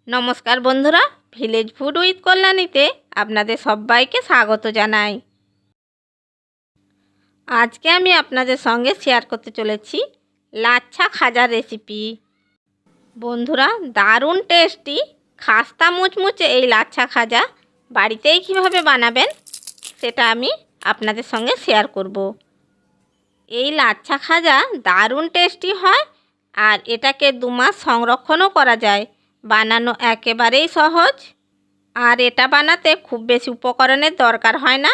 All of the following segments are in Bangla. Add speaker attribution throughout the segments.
Speaker 1: নমস্কার বন্ধুরা, ভিলেজ ফুড উইথ কল্যাণীতে আপনাদের সবাইকে স্বাগত জানাই। আজকে আমি আপনাদের সঙ্গে শেয়ার করতে চলেছি লাচ্ছা খাজার রেসিপি। বন্ধুরা, দারুণ টেস্টি খাস্তা মুচমুচে এই লাচ্ছা খাজা বাড়িতেই কিভাবে বানাবেন সেটা আমি আপনাদের সঙ্গে শেয়ার করব। এই লাচ্ছা খাজা দারুণ টেস্টি হয় আর এটাকে 2 মাস সংরক্ষণও করা যায়। বানানো একেবারেই সহজ আর এটা বানাতে খুব বেশি উপকরণের দরকার হয় না।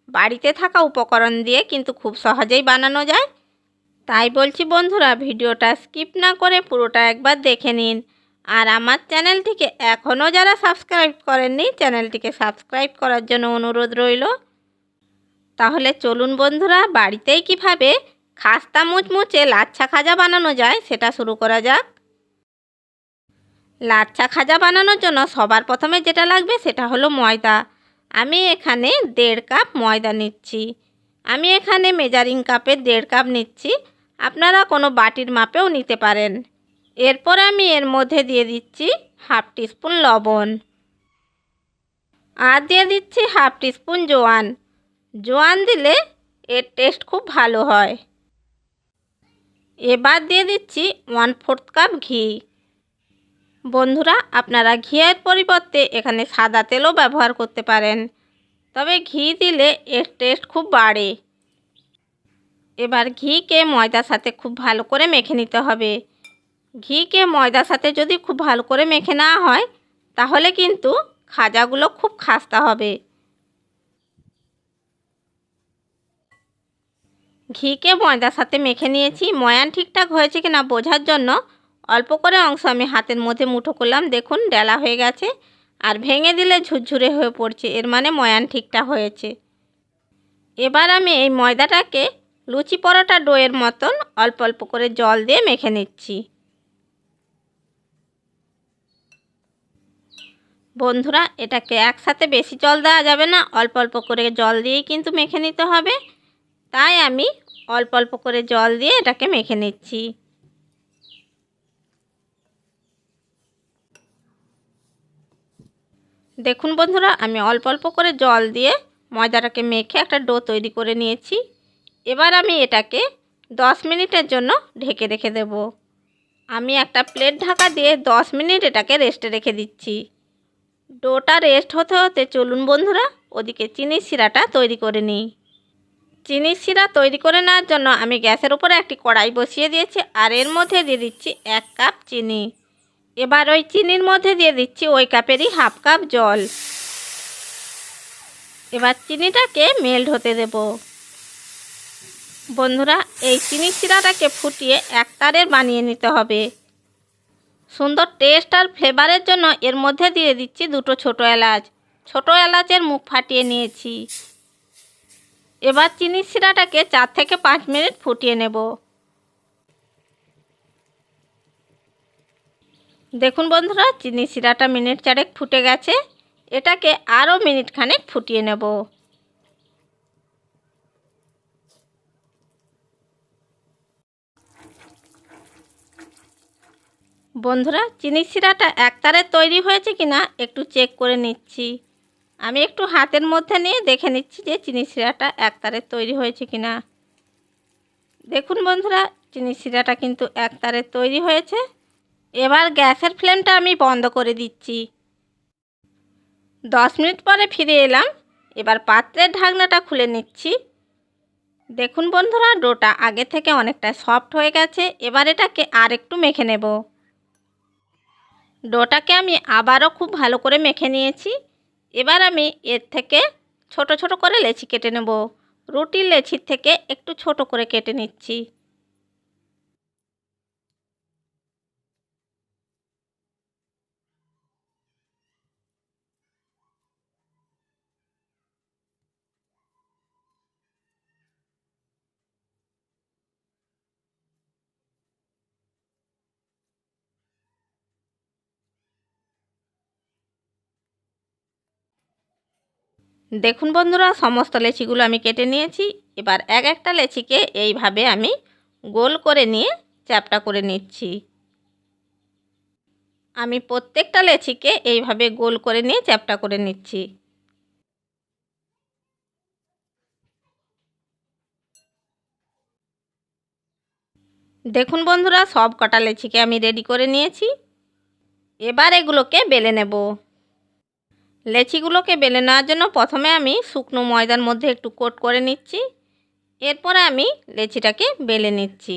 Speaker 1: বাড়িতে থাকা উপকরণ দিয়ে কিন্তু খুব সহজেই বানানো যায়। তাই বলছি বন্ধুরা, ভিডিওটা স্কিপ না করে পুরোটা একবার দেখে নিন। আর আমার চ্যানেলটিকে এখনও যারা সাবস্ক্রাইব করেননি, চ্যানেলটিকে সাবস্ক্রাইব করার জন্য অনুরোধ রইল। তাহলে চলুন বন্ধুরা, বাড়িতেই কিভাবে খাস্তা মুচমুচে লাচ্ছা খাজা বানানো যায় সেটা শুরু করা যাক। লাচ্ছা খাজা বানানোর জন্য সবার প্রথমে যেটা লাগবে সেটা হলো ময়দা। আমি এখানে 1.5 কাপ ময়দা নিচ্ছি। আমি এখানে মেজারিং কাপের 1.5 কাপ নিচ্ছি, আপনারা কোনো বাটির মাপেও নিতে পারেন। এরপর আমি এর মধ্যে দিয়ে দিচ্ছি 1/2 টিস্পুন লবণ আর দিয়ে দিচ্ছি 1/2 টিস্পুন জোয়ান। জোয়ান দিলে এর টেস্ট খুব ভালো হয়। এবার দিয়ে দিচ্ছি 1/4 কাপ ঘি। বন্ধুরা, আপনারা ঘিয়ের পরিবর্তে এখানে সাদা তেলও ব্যবহার করতে পারেন, তবে ঘি দিলে এর টেস্ট খুব বাড়ে। এবার ঘিকে ময়দার সাথে খুব ভালো করে মেখে নিতে হবে। ঘিকে ময়দার সাথে যদি খুব ভালো করে মেখে নেওয়া হয় তাহলে কিন্তু খাজাগুলো খুব খাস্তা হবে। ঘিকে ময়দার সাথে মেখে নিয়েছি। ময়ান ঠিকঠাক হয়েছে কিনা বোঝার জন্য অল্প করে অংশ আমি হাতের মধ্যে মুঠো করলাম। দেখুন, ডেলা হয়ে গেছে আর ভেঙে দিলে ঝুরঝুরে হয়ে পড়ছে, এর মানে ময়ান ঠিকঠাক হয়েছে। এবার আমি এই ময়দাটাকে লুচি পরোটা ডোয়ের মতন অল্প অল্প করে জল দিয়ে মেখে নিচ্ছি। বন্ধুরা, এটাকে একসাথে বেশি জল দেওয়া যাবে না, অল্প অল্প করে জল দিয়েই কিন্তু মেখে নিতে হবে। তাই আমি অল্প অল্প করে জল দিয়ে এটাকে মেখে নিচ্ছি। দেখুন বন্ধুরা, আমি অল্প অল্প করে জল দিয়ে ময়দাটাকে মেখে একটা ডো তৈরি করে নিয়েছি। এবার আমি এটাকে 10 মিনিটের জন্য ঢেকে রেখে দেব। আমি একটা প্লেট ঢাকা দিয়ে 10 মিনিট এটাকে রেস্টে রেখে দিচ্ছি। ডোটা রেস্ট হতে হতে চলুন বন্ধুরা, ওদিকে চিনির শিরাটা তৈরি করে নিই। চিনির শিরা তৈরি করে নেওয়ার জন্য আমি গ্যাসের উপরে একটি কড়াই বসিয়ে দিয়েছি আর এর মধ্যে দিয়ে দিচ্ছি 1 কাপ চিনি। এবার ওই চিনির মধ্যে দিয়ে দিচ্ছি ওই কাপেরই 1/2 কাপ জল। এবার চিনিটাকে মেল্ট হতে দেব। বন্ধুরা, এই চিনি শিরাটাকে ফুটিয়ে একতারের বানিয়ে নিতে হবে। সুন্দর টেস্ট আর ফ্লেভারের জন্য এর মধ্যে দিয়ে দিচ্ছি 2টো ছোটো এলাচ। ছোটো এলাচের মুখ ফাটিয়ে নিয়েছি। এবার চিনি শিরাটাকে 4 থেকে 5 মিনিট ফুটিয়ে নেব। দেখুন বন্ধুরা, চিনি শিরাটা মিনিট 4 ফুটে গেছে। এটাকে আরও মিনিট খানেক ফুটিয়ে নেব। বন্ধুরা, চিনি শিরাটা একতারে তৈরি হয়েছে কিনা একটু চেক করে নিচ্ছি। আমি একটু হাতের মধ্যে নিয়ে দেখে নিচ্ছি যে চিনি শিরাটা একতারে তৈরি হয়েছে কিনা। দেখুন বন্ধুরা, চিনি শিরাটা কিন্তু একতারে তৈরি হয়েছে। এবার গ্যাসের ফ্লেমটা আমি বন্ধ করে দিচ্ছি। 10 মিনিট পরে ফিরে এলাম। এবার পাত্রের ঢাকনাটা খুলে নিচ্ছি। দেখুন বন্ধুরা, ডোটা আগে থেকে অনেকটা সফট হয়ে গেছে। এবার এটাকে আর একটু মেখে নেব। ডোটাকে আমি আবারও খুব ভালো করে মেখে নিয়েছি। এবার আমি এর থেকে ছোট ছোট করে লেচি কেটে নেব। রুটির লেচির থেকে একটু ছোট করে কেটে নিচ্ছি। দেখুন বন্ধুরা, সমস্ত লেচিগুলো আমি কেটে নিয়েছি। এবার এক একটা লেচিকে এইভাবে আমি গোল করে নিয়ে চ্যাপ্টা করে নিচ্ছি। আমি প্রত্যেকটা লেচিকে এইভাবে গোল করে নিয়ে চ্যাপ্টা করে নিচ্ছি। দেখুন বন্ধুরা, সব কটা লেচিকে আমি রেডি করে নিয়েছি। এবার এগুলোকে বেলে নেব। লেচিগুলোকে বেলে নেওয়ার জন্য প্রথমে আমি শুকনো ময়দার মধ্যে একটু কোট করে নিচ্ছি। এরপরে আমি লেচিটাকে বেলে নিচ্ছি।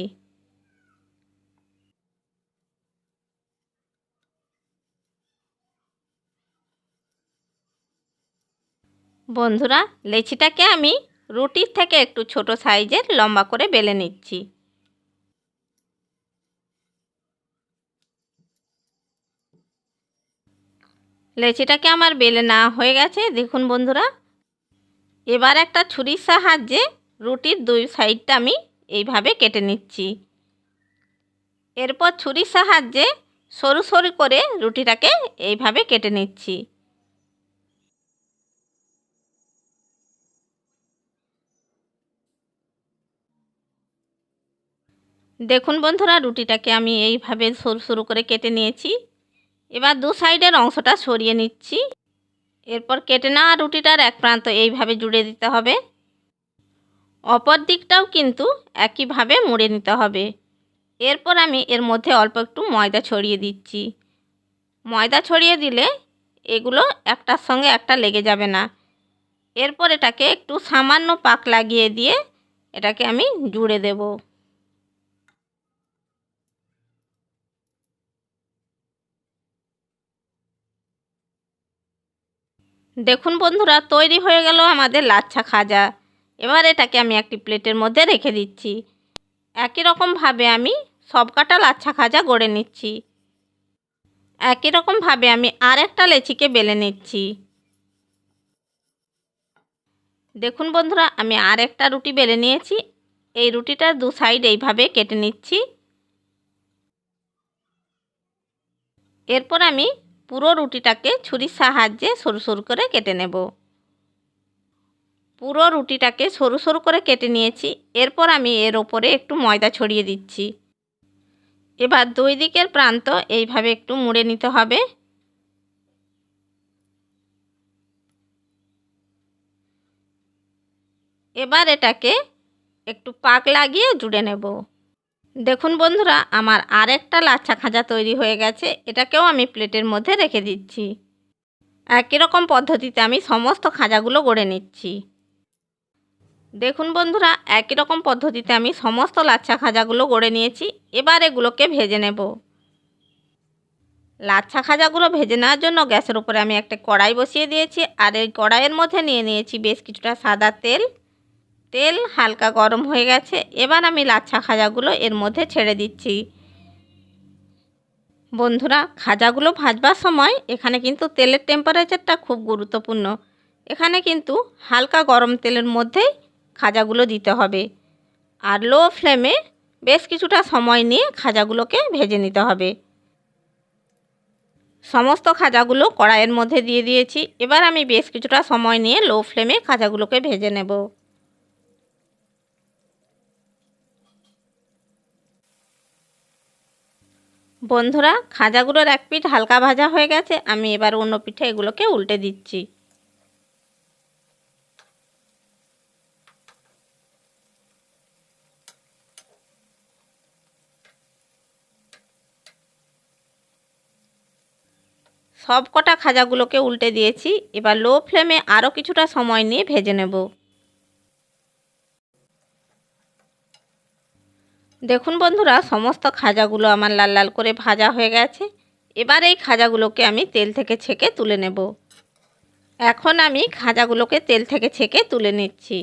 Speaker 1: বন্ধুরা, লেচিটাকে আমি রুটির থেকে একটু ছোট সাইজের লম্বা করে বেলে নিচ্ছি। লেচিটাকে আমার বেলে নেওয়া হয়ে গেছে। দেখুন বন্ধুরা, এবার একটা ছুরির সাহায্যে রুটির দুই সাইডটা আমি এইভাবে কেটে নিচ্ছি। এরপর ছুরির সাহায্যে সরু সরু করে রুটিটাকে এইভাবে কেটে নিচ্ছি। দেখুন বন্ধুরা, রুটিটাকে আমি এইভাবে সরু সরু করে কেটে নিয়েছি। এবার দু সাইডের অংশটা সরিয়ে নিচ্ছি। এরপর কেটে নেওয়া রুটিটার এক প্রান্ত এইভাবে জুড়ে দিতে হবে। অপর দিকটাও কিন্তু একইভাবে মুড়ে নিতে হবে। এরপর আমি এর মধ্যে অল্প একটু ময়দা ছড়িয়ে দিচ্ছি। ময়দা ছড়িয়ে দিলে এগুলো একটার সঙ্গে একটা লেগে যাবে না। এরপর এটাকে একটু সামান্য পাক লাগিয়ে দিয়ে এটাকে আমি জুড়ে দেব। দেখুন বন্ধুরা, তৈরি হয়ে গেল আমাদের লাচ্ছা খাজা। এবার এটাকে আমি একটি প্লেটের মধ্যে রেখে দিচ্ছি। একই রকমভাবে আমি সবকটা লাচ্ছা খাজা গড়ে নিচ্ছি। একই রকমভাবে আমি আর একটা লেচিকে বেলে নিচ্ছি। দেখুন বন্ধুরা, আমি আর একটা রুটি বেলে নিয়েছি। এই রুটিটার দু সাইড এইভাবে কেটে নিচ্ছি। এরপর আমি পুরো রুটিটাকে ছুরির সাহায্যে সরু সরু করে কেটে নেব। পুরো রুটিটাকে সরু সরু করে কেটে নিয়েছি। এরপর আমি এর ওপরে একটু ময়দা ছড়িয়ে দিচ্ছি। এবার দুই দিকের প্রান্ত এইভাবে একটু মুড়ে নিতে হবে। এবার এটাকে একটু পাক লাগিয়ে জুড়ে নেব। দেখুন বন্ধুরা, আমার আরেকটা লাচ্ছা খাজা তৈরি হয়ে গেছে। এটাকেও আমি প্লেটের মধ্যে রেখে দিচ্ছি। একই রকম পদ্ধতিতে আমি সমস্ত খাজাগুলো গড়ে নিচ্ছি। দেখুন বন্ধুরা, একই রকম পদ্ধতিতে আমি সমস্ত লাচ্ছা খাজাগুলো গড়ে নিয়েছি। এবার এগুলোকে ভেজে নেব। লাচ্ছা খাজাগুলো ভেজে নেওয়ার জন্য গ্যাসের উপরে আমি একটা কড়াই বসিয়ে দিয়েছি। আর এই কড়াইয়ের মধ্যে নিয়ে নিয়েছি বেশ কিছুটা সাদা তেল। তেল হালকা গরম হয়ে গেছে। এবার আমি লাচ্ছা খাজাগুলো এর মধ্যে ছেড়ে দিচ্ছি। বন্ধুরা, খাজাগুলো ভাজবার সময় এখানে কিন্তু তেলের টেম্পারেচারটা খুব গুরুত্বপূর্ণ। এখানে কিন্তু হালকা গরম তেলের মধ্যেই খাজাগুলো দিতে হবে। আর লো ফ্লেমে বেশ কিছুটা সময় নিয়ে খাজাগুলোকে ভেজে নিতে হবে। সমস্ত খাজাগুলো কড়াইয়ের মধ্যে দিয়ে দিয়েছি। এবার আমি বেশ কিছুটা সময় নিয়ে লো ফ্লেমে খাজাগুলোকে ভেজে নেব। বন্ধুরা, খাজাগুলোর এক পিঠ হালকা ভাজা হয়ে গেছে। আমি এবার অন্য পিঠে এগুলোকে উল্টে দিচ্ছি। সব কটা খাজাগুলোকে উল্টে দিয়েছি। এবার লো ফ্লেমে আরও কিছুটা সময় নিয়ে ভেজে নেব। দেখুন বন্ধুরা, সমস্ত খাজাগুলো আমার লাল লাল করে ভাজা হয়ে গেছে। এবার এই খাজাগুলোকে আমি তেল থেকে ছেঁকে তুলে নেব। এখন আমি খাজাগুলোকে তেল থেকে ছেঁকে তুলে নিচ্ছি।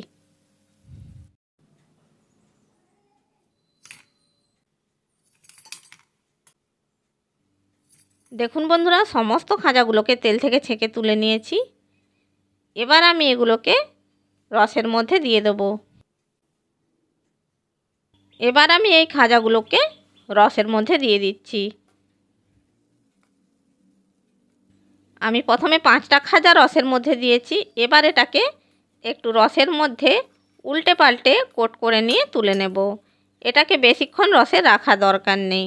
Speaker 1: দেখুন বন্ধুরা, সমস্ত খাজাগুলোকে তেল থেকে ছেঁকে তুলে নিয়েছি। এবার আমি এগুলোকে রসের মধ্যে দিয়ে দেব। এবার আমি এই খাজাগুলোকে রসের মধ্যে দিয়ে দিচ্ছি। আমি প্রথমে 5টা খাজা রসের মধ্যে দিয়েছি। এবার এটাকে একটু রসের মধ্যে উল্টে পাল্টে কোট করে নিয়ে তুলে নেব। এটাকে বেশিক্ষণ রসে রাখা দরকার নেই।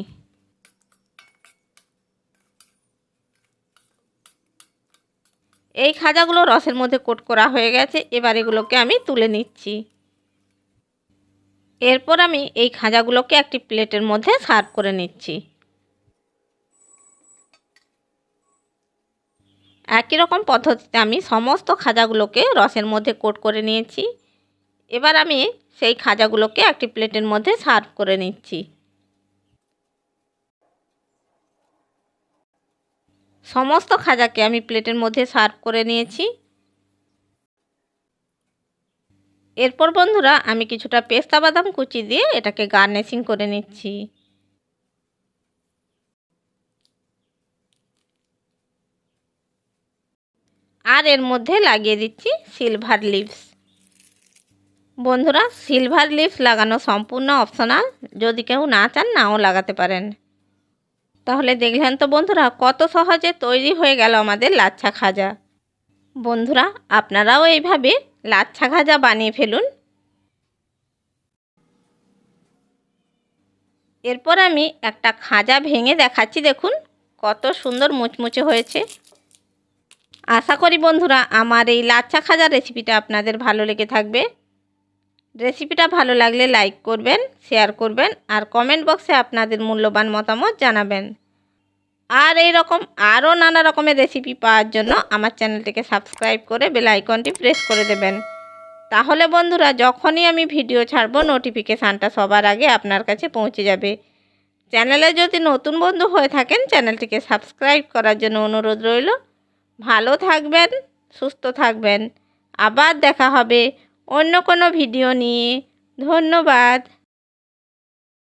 Speaker 1: এই খাজাগুলো রসের মধ্যে কোট করা হয়ে গেছে। এবার এগুলোকে আমি তুলে নিচ্ছি। এরপর আমি এই খাজাগুলোকে একটি প্লেটের মধ্যে সার্ভ করে নিচ্ছি। একই রকম পদ্ধতিতে আমি সমস্ত খাজাগুলোকে রসের মধ্যে কোট করে নিয়েছি। এবার আমি সেই খাজাগুলোকে একটি প্লেটের মধ্যে সার্ভ করে নিচ্ছি। সমস্ত খাজাকে আমি প্লেটের মধ্যে সার্ভ করে নিয়েছি। এরপর বন্ধুরা আমি কিছুটা পেস্তা বাদাম কুচি দিয়ে এটাকে গার্নিশিং করে নিচ্ছি। আর এর মধ্যে লাগিয়ে দিচ্ছি সিলভার লিভস। বন্ধুরা সিলভার লিভস লাগানো সম্পূর্ণ অপশনাল, যদি কেউ না চান নাও লাগাতে পারেন। তাহলে দেখলেন তো বন্ধুরা কত সহজে তৈরি হয়ে গেল আমাদের লাচ্ছা খাজা। বন্ধুরা আপনারাও এইভাবে লাচ্ছা খাজা বানিয়ে ফেলুন। এরপর আমি একটা খাজা ভেঙে দেখাচ্ছি, দেখুন কত সুন্দর মুচমুচে হয়েছে। আশা করি বন্ধুরা আমার এই লাচ্ছা খাজার রেসিপিটা আপনাদের ভালো লেগে থাকবে। রেসিপিটা ভালো লাগলে লাইক করবেন, শেয়ার করবেন আর কমেন্ট বক্সে আপনাদের মূল্যবান মতামত জানাবেন। আর এই রকম আরও নানা রকমের রেসিপি পাওয়ার জন্য আমার চ্যানেলটিকে সাবস্ক্রাইব করে বেল আইকনটি প্রেস করে দেবেন। তাহলে বন্ধুরা যখনই আমি ভিডিও ছাড়বো নোটিফিকেশানটা সবার আগে আপনার কাছে পৌঁছে যাবে। চ্যানেলে যদি নতুন বন্ধু হয়ে থাকেন চ্যানেলটিকে সাবস্ক্রাইব করার জন্য অনুরোধ রইল। ভালো থাকবেন, সুস্থ থাকবেন। আবার দেখা হবে অন্য কোনো ভিডিও নিয়ে। ধন্যবাদ।